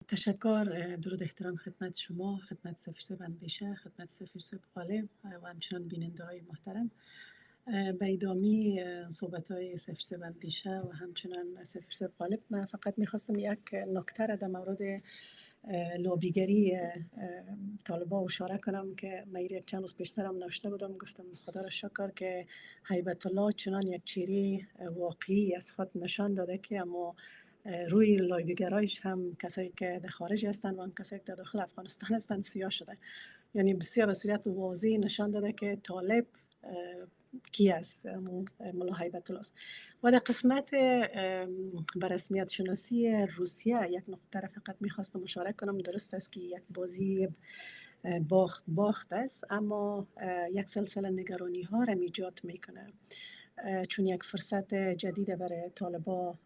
تشکر. درود احترام خدمت شما، خدمت سفیر صاحب اندیشه، خدمت سفیر صاحب غالب و همچنان بیننده های محترم. به ادامه صحبت های سفیر صاحب اندیشه و همچنان سفیر صاحب غالب، من فقط میخواستم یک نکته را در مورد لابیگری طالبا اشاره کنم که من یک چند روز پیشترم نوشته بودم، گفتم خدا را شکر که هیبت الله چنان یک چهره واقعی از خود نشان داده که اما روی لایبیگرایش هم کسایی که در خارج هستند و هم کسایی که در داخل افغانستان هستند سیاه شده. یعنی بسیار به صورت واضح نشان داده که طالب کی است، ملا هیبت الله است. و در قسمت به رسمیت شناسی روسیه یک نقطه را فقط میخواستم اشاره کنم. درست است که یک بازی باخت است، اما یک سلسله نگرانی ها را ایجاد میکنه، چون یک فرصت جدید برای طالبا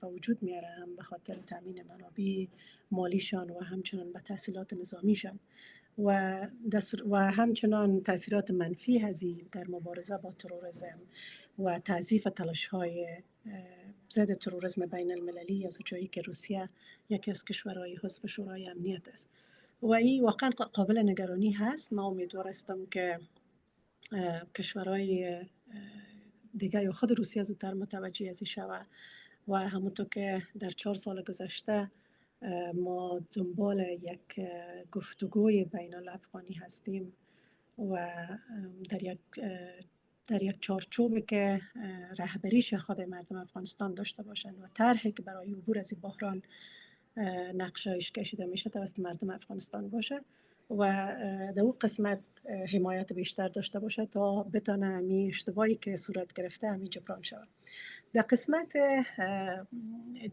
به وجود میاره، هم به خاطر تامین منابع مالیشان و همچنان به تحصیلات نظامیشان و همچنان تاثیرات منفی هزی در مبارزه با تروریسم و تعضیف تلاش های ضد تروریسم بین المللی، از جایی که روسیه یکی از کشورهای حزب شورای امنیت است و این واقعا قابل نگرانی هست. ما امیدوارستم که کشورهای دیگه یا خود روسیه زودتر متوجه ازی شود و همونطور که در 4 سال گذشته ما دنبال یک گفتگوی بین الافغانی هستیم و در یک چارچوبی که رهبریش خود مردم افغانستان داشته باشند و طرحی که برای عبور از این بحران نقشه‌اش کشیده میشه توسط مردم افغانستان باشه و در اون قسمت حمایت بیشتر داشته باشه تا بتانه همین اشتباهی که صورت گرفته همین جبران شود. در قسمت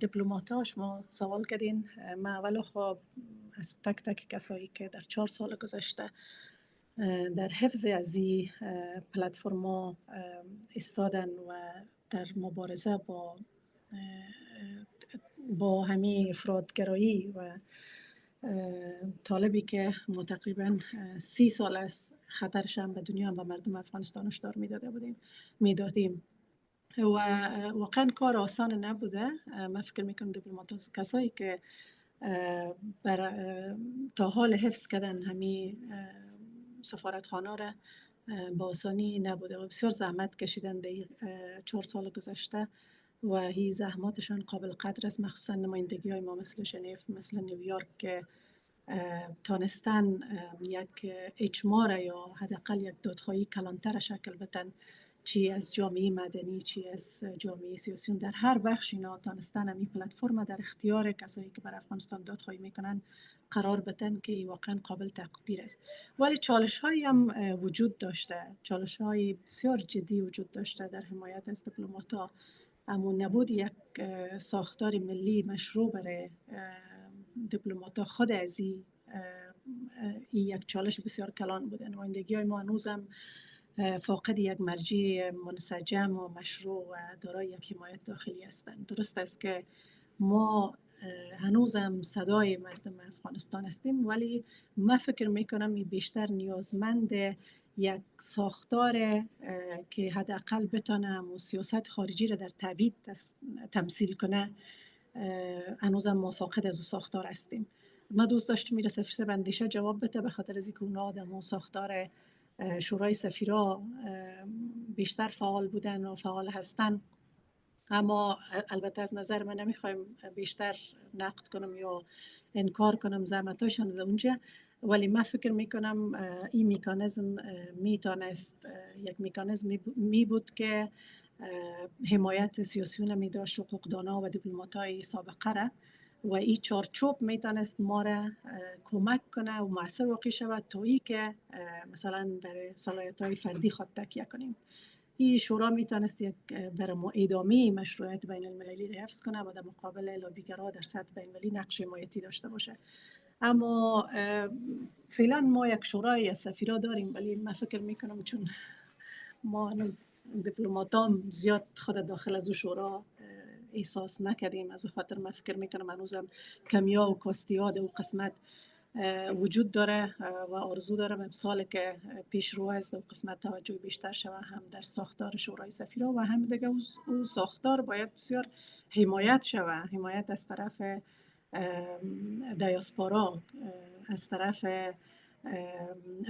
دیپلماتاش ما سوال کردین. من اول خب از تک تک کسایی که در 4 سال گذشته در حفظ از این پلتفرما ایستادن و در مبارزه با همین افراطگرایی و طالبی که ما تقریبا 30 سال از خطرش هم به دنیا هم به مردم افغانستان هشدار میدادیم و واقعا کار آسان نبوده. من فکر میکنم دیپلمات کسایی که تا حال حفظ کردن همین سفارتخانه را با آسانی نبوده و بسیار زحمت کشیدن در 4 سال گذشته و این زحماتشان قابل قدر است، مخصوصا نمایندگی های ما مثل ژنو، مثل نیویورک که تانستن یک اجماع یا حداقل یک دادخواهی کلانتر شکل بدن، چی از جامعه مدنی چی از جامعه سیاسی، در هر بخش اینا تانستن همین پلتفرم در اختیار کسایی که بر افغانستان دادخواهی میکنن قرار بدن که واقعا قابل تقدیر است. ولی چالش هایی هم وجود داشته، چالش های بسیار جدی وجود داشته در حمایت از دیپلمات‌ها. اما نبود یک ساختار ملی مشروع برای دیپلمات‌ها خود از این یک چالش بسیار کلان بوده. نمایندگی های ما هنوزم فاقد یک مرجع منسجم و مشروع و دارای یک حمایت داخلی هستند. درست است که ما هنوزم صدای مردم افغانستان هستیم، ولی من فکر میکنم بیشتر نیازمند یک ساختار که حداقل بتونه سیاست خارجی را در تبعید تمثیل کنه. هنوزم ما فاقد از او ساختار هستیم. ما دوست داشتیم میره سفیر اندیشه جواب بده، به خاطر از اینکه اونا در ساختار شورای سفیرا بیشتر فعال بودن و فعال هستن. اما البته از نظر من نمیخوایم بیشتر نقد کنم یا انکار کنم زحمتاشون در اونجا، ولی من فکر میکنم این میکانیزم میتونست یک میکانیزم می بود که حمایت سیاسیون می داشت، حقوقدانا و دیپلمات‌های سابقه را، و این چارچوب میتونست ما را کمک کنه و مؤثر واقع شود تا ای که مثلا برای صلاحیت‌های فردی خود تکیه کنیم. این شورا میتونست یک برای ادامه مشروعیت بین المللی را حفظ کنه و در مقابل لابیگرها در سطح بین المللی نقش حمایتی داشته باشه. اما فعلا ما یک شورای از سفیرا داریم، ولی من فکر میکنم چون ما هنوز دیپلماتام زیاد خود داخل از شورا احساس نکردیم، از خاطر من فکر میکنم هنوزم کمیا و کاستیا در قسمت وجود داره و آرزو دارم سال که پیش رو است و قسمت توجه بیشتر شود هم در ساختار شورای سفیرا و هم دیگه او ساختار باید بسیار حمایت شود، حمایت از طرف دیاسپورا، از طرف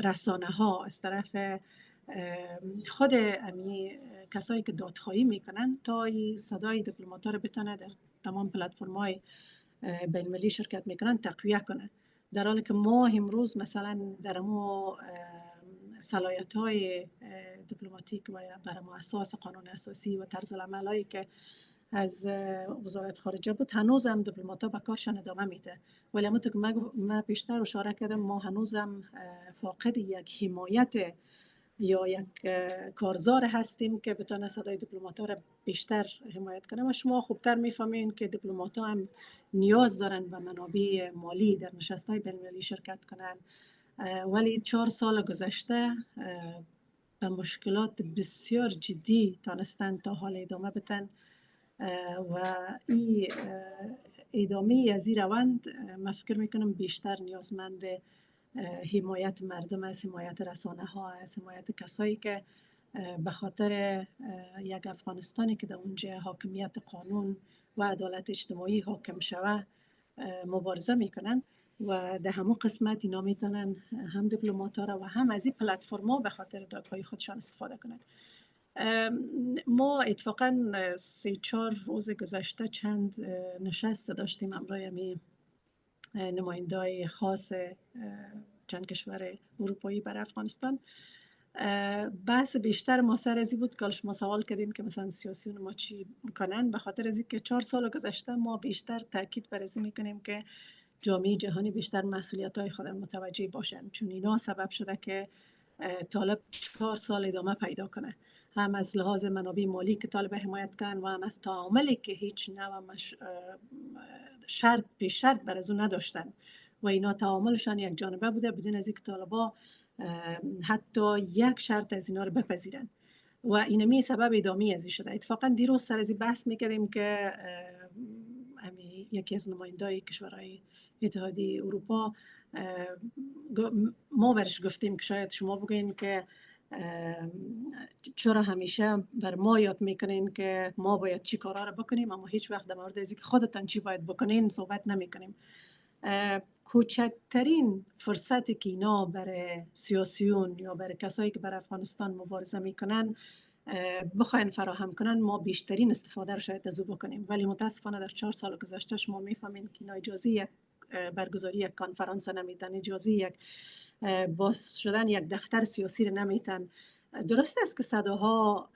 رسانه ها، از طرف خود امی کسایی که دادخواهی میکنن تا این صدای دیپلمات‌ها رو بتونه در تمام پلتفرم های بین المللی شرکت میکنن تقویه کنه. در حالی که ما امروز مثلا در امو صلاحیت های دیپلماتیک و بر اساس قانون اساسی و طرز العمل هایی که از وزارت خارجه بود هنوز هم دیپلمات‌ها به کارشان ادامه میده. ولی همونطور که من بیشتر اشاره کردم ما هنوزم فاقد یک حمایت یا یک کارزار هستیم که بتونه صدای دیپلمات‌ها را بیشتر حمایت کنه. و شما خوبتر میفهمین که دیپلمات‌ها هم نیاز دارن به منابع مالی در نشست‌های بین‌المللی شرکت کنن. ولی 4 سال گذشته به مشکلات بسیار جدی تانستن تا حال ادامه بدن و این ادامه از این روند من فکر میکنم بیشتر نیازمند حمایت مردم است، حمایت رسانه ها است، حمایت کسایی که به خاطر یک افغانستانی که در اونجا حاکمیت قانون و عدالت اجتماعی حاکم شوه مبارزه میکنن و در همون قسمت اینا میتونن هم دیپلمات‌ها را و هم از این پلتفرما به خاطر دادخواهی خودشان استفاده کنن. ما اتفاقا 3-4 روز گذشته چند نشست داشتیم همراه نماینده‌های خاص چند کشور اروپایی برای افغانستان. بحث بیشتر ما سر ازی بود که شما سوال کردین که مثلا سیاسیون ما چی میکنن. به خاطر از اینکه 4 سال گذشته ما بیشتر تاکید بر این میکنیم که جامعه جهانی بیشتر مسئولیت‌های خود متوجه باشن، چون اینا سبب شده که طالب 4 سال ادامه پیدا کنه، هم از لحاظ منابع مالی که طالب حمایت کردن و هم از تعاملی که هیچ نوع شرط پیش شرط بر از اون نداشتن و اینا تعاملشان یک جانبه بوده بدون از اینکه طالبا حتی یک شرط از اینا رو بپذیرن و اینمی سبب ادامه ازی شده. اتفاقا دیروز سر از بحث میکردیم که یکی از نماینده‌های کشورهای اتحادیه اروپا ما برش گفتیم که شاید شما بگوین که چرا همیشه بر ما یاد میکنین که ما باید چی کارا رو بکنیم اما هیچ وقت در مورد اینکه خودتان چی باید بکنین صحبت نمیکنیم. کوچکترین فرصتی که اینا برای سیاسیون یا برای کسایی که برای افغانستان مبارزه میکنن بخواین فراهم کنن ما بیشترین استفاده رو شاید از او بکنیم. ولی متاسفانه در 4 سال گذشته شما میفهمین که اینا اجازه یک برگزاری یک کنفرانس نمیتن، اجازه یک باز شدن یک دفتر سیاسی رو نمیتن. درست است که صداها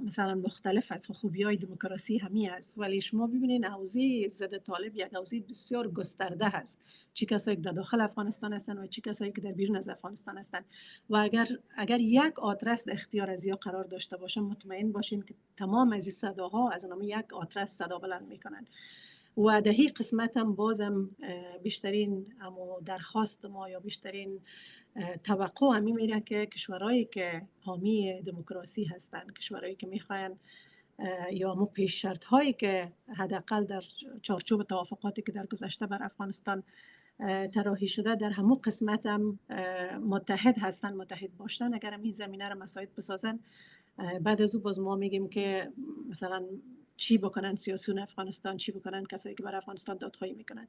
مثلا مختلف است و خوبی های دموکراسی همی است، ولی شما ببینید حوزه ضد طالب یک حوزه بسیار گسترده هست، چه کسایی که در داخل افغانستان هستند و چه کسایی که در بیرون از افغانستان هستند و اگر یک آدرس اختیار از یا قرار داشته باشه مطمئن باشین که تمام از این صداها از نام یک آدرس صدا بلند میکنن و در این قسمت هم بازم بیشترین اما درخواست ما یا بیشترین توقع همی میره که کشورهایی که حامی دموکراسی هستند، کشورهایی که میخواین یا مو پیش شرط هایی که حداقل در چارچوب توافقاتی که در گذشته بر افغانستان طراحی شده در همون قسمت هم متحد هستن، متحد باشن، اگر هم این زمینه رو مساعد بسازن بعد از او باز ما میگیم که مثلا چی بکنن سیاسیون افغانستان، چی بکنن کسایی که برای افغانستان دادخواهی میکنن.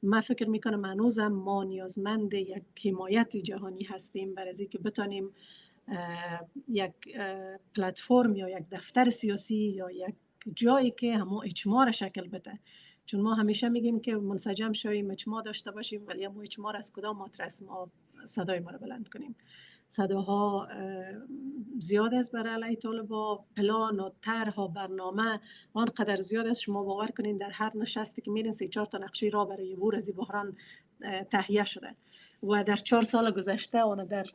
من فکر میکنم هنوزم ما نیازمند یک حمایت جهانی هستیم برای اینکه بتونیم یک پلتفرم یا یک دفتر سیاسی یا یک جایی که همون اجماع را شکل بده. چون ما همیشه میگیم که منسجم شویم، اجماع داشته باشیم، ولی همون اجماع از کدام آدرس ما صدای ما را بلند کنیم. صداها زیاد است برای علیه طالبا، پلان و طرح و برنامه آنقدر زیاد است شما باور کنین در هر نشستی که میرین 3-4 تا نقشه راه برای عبور از این بحران تهیه شده و در 4 سال گذشته اون در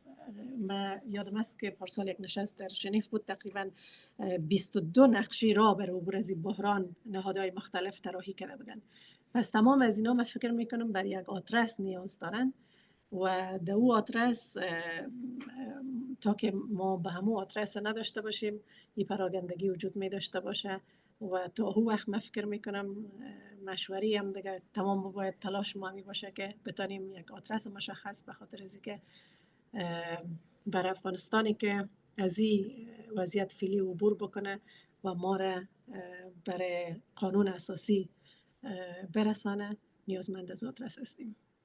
من یادم است که پارسال یک نشست در ژنو بود تقریبا 22 نقشه راه برای عبور از این بحران نهادهای مختلف طراحی کرده بودن. پس تمام از اینا من فکر میکنم برای یک آدرس نیاز دارن و در او آدرس تا که ما به همون آدرس نداشته باشیم این پراگندگی وجود می داشته باشه و تا هو وقت من فکر میکنم مشوری هم دیگه تمام باید تلاش ما می باشه که بتانیم یک آدرس مشخص به خاطر از که برای افغانستانی که از این وضعیت فعلی عبور بکنه و ما را برای قانون اساسی برسانه نیازمند از آدرس هستیم.